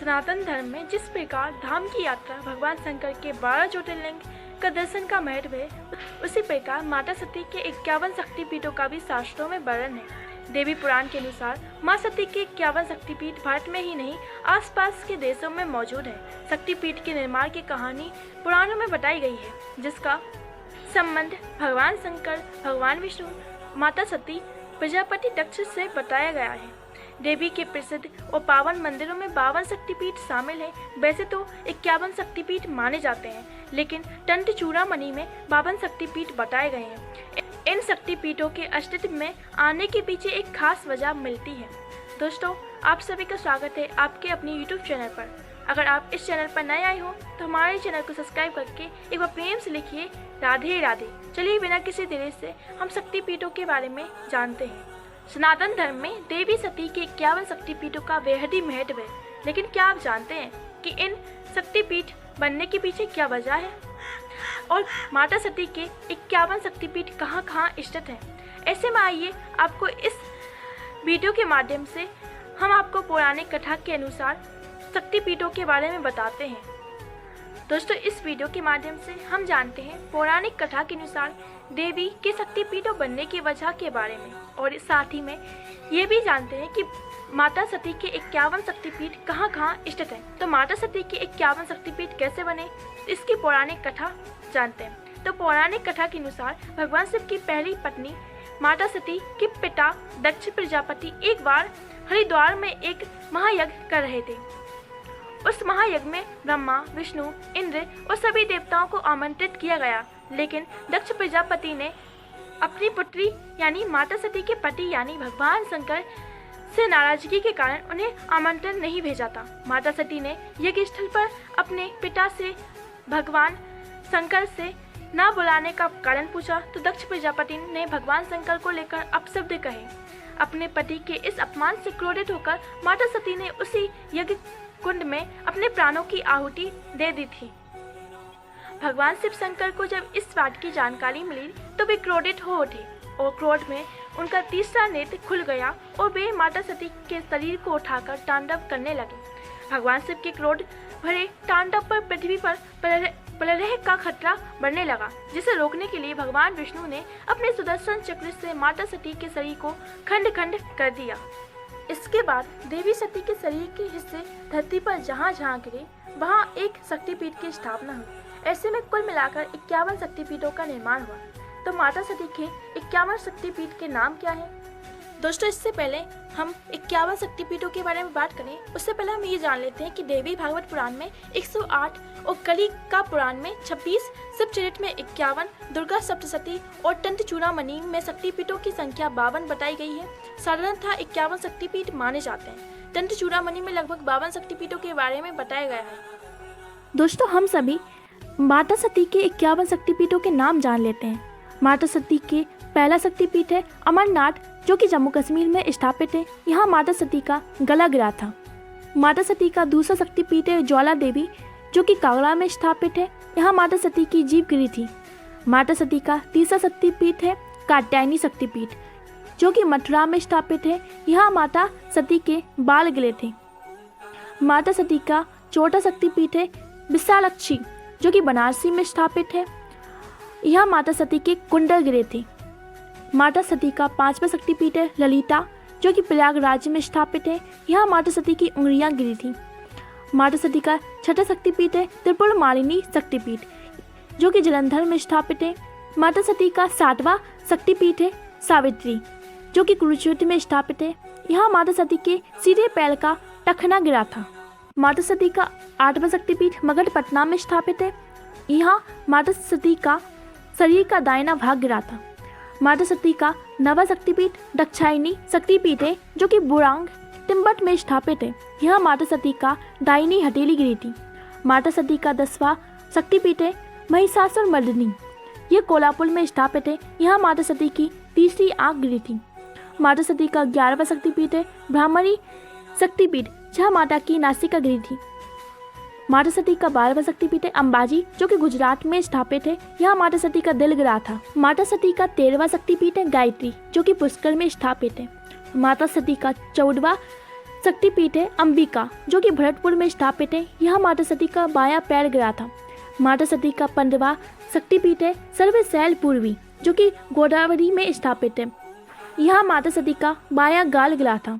सनातन धर्म में जिस प्रकार धाम की यात्रा भगवान शंकर के 12 ज्योतिर्लिंग का दर्शन का महत्व है, उसी प्रकार माता सती के 51 शक्तिपीठों का भी शास्त्रों में वर्णन है। देवी पुराण के अनुसार माँ सती के 51 शक्तिपीठ भारत में ही नहीं आसपास के देशों में मौजूद है। शक्तिपीठ के निर्माण की कहानी पुराणों में बताई गई है, जिसका संबंध भगवान शंकर, भगवान विष्णु, माता सती, प्रजापति दक्ष से बताया गया है। देवी के प्रसिद्ध और पावन मंदिरों में 52 शक्तिपीठ शामिल हैं। वैसे तो 51 शक्तिपीठ माने जाते हैं, लेकिन तंत्र चूड़ामणि में 52 शक्तिपीठ बताए गए हैं। इन शक्तिपीठों के अस्तित्व में आने के पीछे एक खास वजह मिलती है। दोस्तों, आप सभी का स्वागत है आपके अपने YouTube चैनल पर। अगर आप इस चैनल पर नए आए हो तो हमारे चैनल को सब्सक्राइब करके एक बार प्रेम से लिखिए राधे राधे। चलिए बिना किसी देरी से हम शक्तिपीठों के बारे में जानते हैं। सनातन धर्म में देवी सती के 51 शक्तिपीठों का बेहद ही महत्व है, लेकिन क्या आप जानते हैं कि इन शक्तिपीठ बनने के पीछे क्या वजह है और माता सती के 51 शक्तिपीठ कहाँ कहाँ स्थित हैं? ऐसे में आइए आपको इस वीडियो के माध्यम से हम आपको पौराणिक कथा के अनुसार शक्तिपीठों के बारे में बताते हैं। दोस्तों, इस वीडियो के माध्यम से हम जानते हैं पौराणिक कथा के अनुसार देवी के शक्तिपीठों बनने की वजह के बारे में, और साथ ही में ये भी जानते हैं कि माता सती के 51 शक्तिपीठ कहाँ कहाँ स्थित हैं। तो माता सती के 51 शक्तिपीठ कैसे बने, इसकी पौराणिक कथा जानते हैं। तो पौराणिक कथा के अनुसार भगवान शिव की पहली पत्नी माता सती के पिता दक्ष प्रजापति एक बार हरिद्वार में एक महायज्ञ कर रहे थे। उस महायज्ञ में ब्रह्मा, विष्णु, इंद्र और सभी देवताओं को आमंत्रित किया गया, लेकिन दक्ष प्रजापति ने अपनी पुत्री यानी माता सती के पति यानी भगवान शंकर से नाराजगी के कारण उन्हें आमंत्रण नहीं भेजा था। माता सती ने यज्ञ स्थल पर अपने पिता से भगवान शंकर से ना बुलाने का कारण पूछा तो दक्ष प्रजापति ने भगवान शंकर को लेकर अपशब्द कहे। अपने पति के इस अपमान से क्रोधित होकर माता सती ने उसी यज्ञ कुंड में अपने प्राणों की आहुति दे दी थी। भगवान शिव शंकर को जब इस बात की जानकारी मिली तो वे क्रोधित हो उठे और क्रोध में उनका तीसरा नेत्र खुल गया और वे माता सती के शरीर को उठाकर तांडव करने लगे। भगवान शिव के क्रोध भरे तांडव पर पृथ्वी पर प्रलय का खतरा बढ़ने लगा, जिसे रोकने के लिए भगवान विष्णु ने अपने सुदर्शन चक्र से माता सती के शरीर को खंड खंड कर दिया। इसके बाद देवी सती के शरीर के हिस्से धरती पर जहाँ जहाँ गिरे वहाँ एक शक्तिपीठ की स्थापना हुई। ऐसे में कुल मिलाकर 51 शक्तिपीठों का निर्माण हुआ। तो माता सती के 51 शक्तिपीठ के नाम क्या हैं? दोस्तों, इससे पहले हम 51 शक्तिपीठों के बारे में बात करें, उससे पहले हम ये जान लेते हैं कि देवी भागवत पुराण में 108 और कली का पुराण में 26, शिवचरित में 51, दुर्गा सप्तशती और तंत्र चूड़ामणि में शक्तिपीठों की संख्या 52 बताई गई है। साधारणतः 51 शक्तिपीठ माने जाते हैं। तंत्र चूड़ामणि में लगभग 52 शक्तिपीठों के बारे में बताया गया है। दोस्तों, हम सभी माता सती के 51 शक्तिपीठों के नाम जान लेते हैं। माता सती के पहला शक्तिपीठ है अमरनाथ, जो कि जम्मू कश्मीर में स्थापित है। यहाँ माता सती का गला गिरा था। माता सती का दूसरा शक्तिपीठ है ज्वाला देवी, जो कि कांगड़ा में स्थापित है। यहाँ माता सती की जीभ गिरी थी। माता सती का तीसरा शक्तिपीठ है कात्यायनी शक्तिपीठ, जो कि मथुरा में स्थापित है। यहाँ माता सती के बाल गिरे थे। माता सती का चौथा शक्तिपीठ है विशालाक्षी, जो कि बनारसी में स्थापित है। यहाँ माता सती के कुंडल गिरे थे। माता सती का पांचवा शक्तिपीठ है ललिता, जो कि प्रयागराज में स्थापित है। यहाँ माता सती की उंगलियां गिरी थी। माता सती का छठा शक्तिपीठ है त्रिपुर मालिनी शक्तिपीठ, जो कि जलंधर में स्थापित है। माता सती का सातवां शक्तिपीठ है सावित्री, जो कि कुरुक्षेत्र में स्थापित है। यहाँ माता सती के सीधे पैर का टखना गिरा था। माता सती का आठवां शक्तिपीठ मगधपटना में स्थापित है। यहाँ माता सती का शरीर का दाहिना भाग गिरा था। माता सती का नवा शक्तिपीठ दक्षायनी शक्तिपीठ है, जो कि बुरांग तिब्बत में स्थापित है। यहाँ माता सती का दाहिनी हथेली गिरी थी। माता सती का 10वां शक्तिपीठ है महिषासुरमर्दिनी, ये कोल्हापुर में स्थापित है। यहाँ माता सती की तीसरी आंख गिरी थी। माता सती का 11वां शक्तिपीठ है ब्राह्मणी शक्तिपीठ, जहाँ माता की नासिका गिरी थी। माता सती का 12वां शक्तिपीठ है अंबाजी, जो कि गुजरात में स्थापित है। यहाँ माता सती का दिल गिरा था। माता सती का 13वां शक्तिपीठ है गायत्री, जो कि पुष्कर में स्थापित है। माता सती का 14वां शक्तिपीठ है अंबिका, जो कि भरतपुर में स्थापित है। यहाँ माता सती का बायां पैर गिरा था। माता सती का 15वां शक्तिपीठ है सर्वशैल पूर्वी, जो कि गोदावरी में स्थापित है। यहाँ माता सती का बायां गाल गिरा था।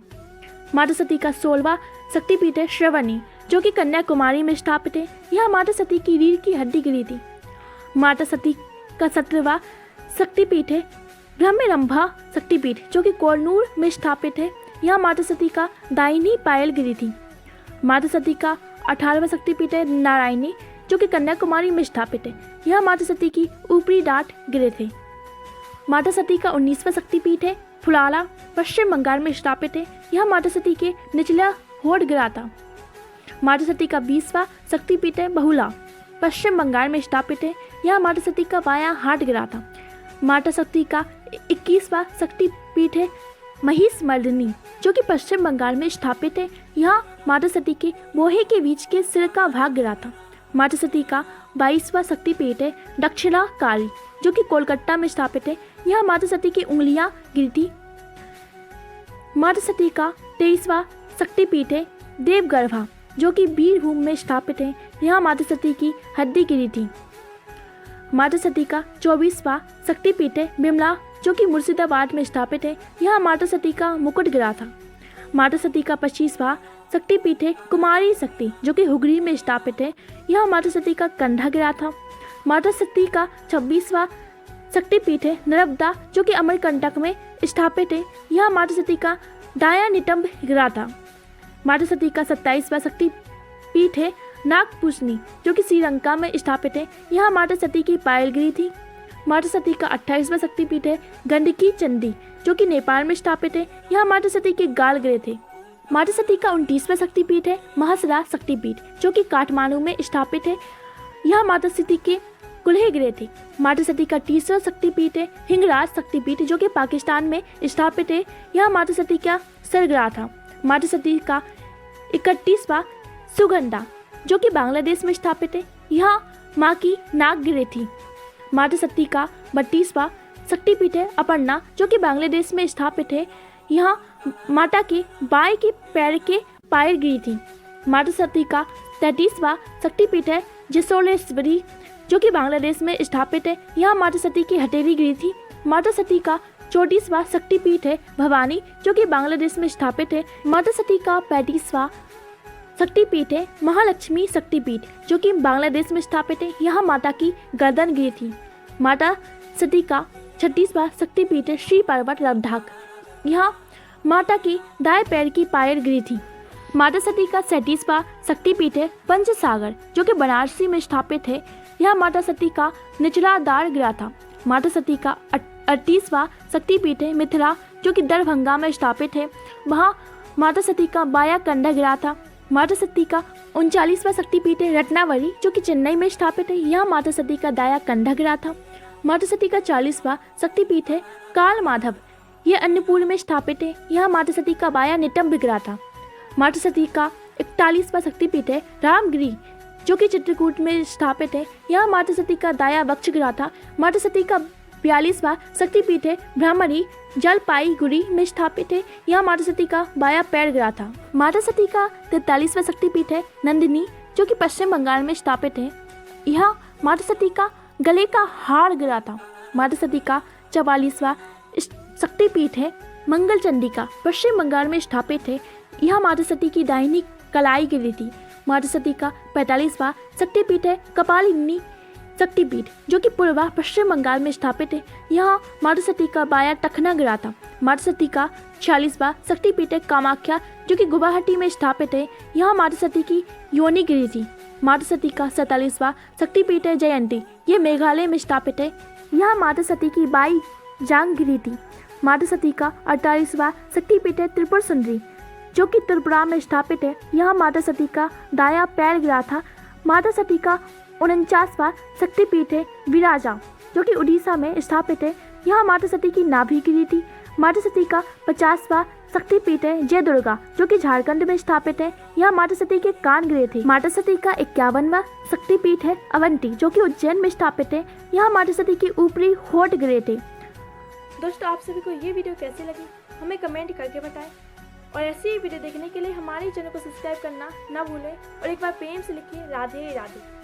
माता सती का 16वां शक्तिपीठ है श्रवणी, जो कि कन्याकुमारी में स्थापित है। यहाँ माता सती की रीढ़ की हड्डी गिरी थी। माता सती का 17वां शक्तिपीठ है ब्रह्मरंभा शक्तिपीठ, जो कि कोरनूर में स्थापित है। यहाँ माता सती का दाहिनी पायल गिरी थी। माता सती का 18वां शक्तिपीठ है नारायणी, जो कि कन्याकुमारी में स्थापित है। यहाँ माता सती की ऊपरी डांट गिरे थे। माता सती का 19वां शक्तिपीठ है फुलाला, पश्चिम बंगाल में स्थापित है। यहाँ माता सती के निचला होठ गिरा था। माता सती का 20वां शक्तिपीठ है बहुला, पश्चिम बंगाल में स्थापित है। यहाँ माता सती का बायां हाथ गिरा था। माता सती का 21वां शक्तिपीठ है महिषमर्दिनी, जो कि पश्चिम बंगाल में स्थापित है। यहाँ माता सती के बोहे के बीच के सिर का भाग गिरा था। माता सती का 22वां शक्तिपीठ है दक्षिणाकाली, जो कि कोलकाता में स्थापित है। यहाँ माता सती की उंगलियां गिरी थी। माता सती का 23वां शक्तिपीठ है देवगर्भा, जो कि बीरभूम में स्थापित है। यहाँ माता सती की हड्डी गिरी थी। माता सती का 24वां शक्तिपीठ है बिमला, जो कि मुर्शिदाबाद में स्थापित है। यहाँ माता सती का मुकुट गिरा था। माता सती का 25वां शक्तिपीठ है कुमारी शक्ति, जो कि हुगली में स्थापित है। यहाँ माता सती का कंधा गिरा था। माता सती का 26वां शक्तिपीठ है नर्मदा, जो कि अमरकंटक में स्थापित है। यहाँ माता सती का दायां नितंब गिरा था। माता सती का 27वां शक्तिपीठ है नागपूजनी, जो कि श्रीलंका में स्थापित है। यहाँ माता सती की पायल गिरी थी। माता सती का 28वां शक्तिपीठ है गंडकी चंडी, जो कि नेपाल में स्थापित है। यहाँ माता सती के गाल गिरे थे। माता सती का 29वां शक्तिपीठ है महासरा शक्तिपीठ, जो कि काठमांडू में स्थापित है। यहाँ माता सती के कुल्हे गिरे थे। माता सती का 30वां शक्तिपीठ है हिंगराज शक्तिपीठ, जो कि पाकिस्तान में स्थापित है। यहाँ माता सती का सर गिरा था। माता सती का 31वां सुगंधा, जो कि बांग्लादेश में स्थापित है। यहाँ माँ की नाक गिरी थी। माता सती का 32वां शक्तिपीठ है अपर्णा, जो कि बांग्लादेश में स्थापित है। यहाँ माता के बाएं के पैर के पायल गिरी थी। माता सती का 33वां शक्तिपीठ है जसोलेश्वरी, जो कि बांग्लादेश में स्थापित है। यहाँ माता सती की हथेली गिरी थी। माता सती का 34वां शक्तिपीठ है भवानी, जो कि बांग्लादेश में स्थापित है। माता सती का 35वां शक्तिपीठ है महालक्ष्मी शक्तिपीठ, जो कि बांग्लादेश में स्थापित है। यहाँ माता की गर्दन गिरी थी। माता सती का 36वां शक्तिपीठ है श्री पर्वत लद्दाख। यहाँ माता की दाएं पैर की पायल गिरी थी। माता सती का 37वां शक्तिपीठ है पंचसागर, जो कि बनारसी में स्थापित है। यहाँ माता सती का निचला दाढ़ गिरा था। माता सती का 38वां शक्तिपीठ है मिथिला, जो कि दरभंगा में स्थापित है। वहाँ माता सती का बायां कंधा गिरा था। माता सती का 39वां शक्तिपीठ है रत्नावली, जो कि चेन्नई में स्थापित है। यहाँ माता सती का दायां कंधा गिरा था। माता सती का 40वां शक्तिपीठ है काल माधव, ये अन्नपूर्ण में स्थापित है। यहाँ माता सती का बायां नितंब गिरा था। माता सती का 41वां शक्तिपीठ है रामगिरी, जो कि चित्रकूट में स्थापित है। यहाँ माता सती का दायां वक्ष गिरा था। माता सती का 42वां शक्तिपीठ है ब्राह्मणी, जलपाईगुड़ी में स्थापित है। यहाँ माता सती का बायां पैर गिरा था। माता सती का 43वां शक्तिपीठ है नंदिनी, जो कि पश्चिम बंगाल में स्थापित है। यहाँ माता सती का गले का हार गिरा था। माता सती का 44वां शक्तिपीठ है मंगल चंडिका, पश्चिम बंगाल में स्थापित है। यहाँ माता सती की दाहिनी कलाई गिरी थी। माता सती का 45वां शक्तिपीठ है कपालिनी शक्तिपीठ, जो कि पूर्वा पश्चिम बंगाल में स्थापित है। यहाँ माता सती का बायां टखना गिरा था। माता सती का 46वां शक्तिपीठ है कामाख्या, जो कि गुवाहाटी में स्थापित है। यहाँ माता सती की योनि गिरी थी। माता सती का 47वां शक्तिपीठ है जयंती, ये मेघालय में स्थापित है। यहाँ माता सती की बाई जांग गिरी थी। माता सती का 48वां शक्तिपीठ है त्रिपुर सुंदरी, जो कि त्रिपुरा में स्थापित है। यहाँ माता सती का दायां पैर गिरा था। माता सती का 49वां शक्तिपीठ है विराजा, जो कि उड़ीसा में स्थापित है। यहाँ माता सती की नाभि गिरी थी। माता सती का 50वां शक्तिपीठ है जय दुर्गा, जो कि झारखंड में स्थापित है। यहाँ माता सती के कान गिरे थे। माता सती का 51वां शक्तिपीठ है अवंती, जो कि उज्जैन में स्थापित है। यहाँ माता सती की ऊपरी होठ गिरे थे। दोस्तों, आप सभी को ये वीडियो कैसी लगी हमें कमेंट करके बताएं। और ऐसी ही वीडियो देखने के लिए हमारे चैनल को सब्सक्राइब करना ना भूलें और एक बार प्रेम से लिखिए राधे राधे।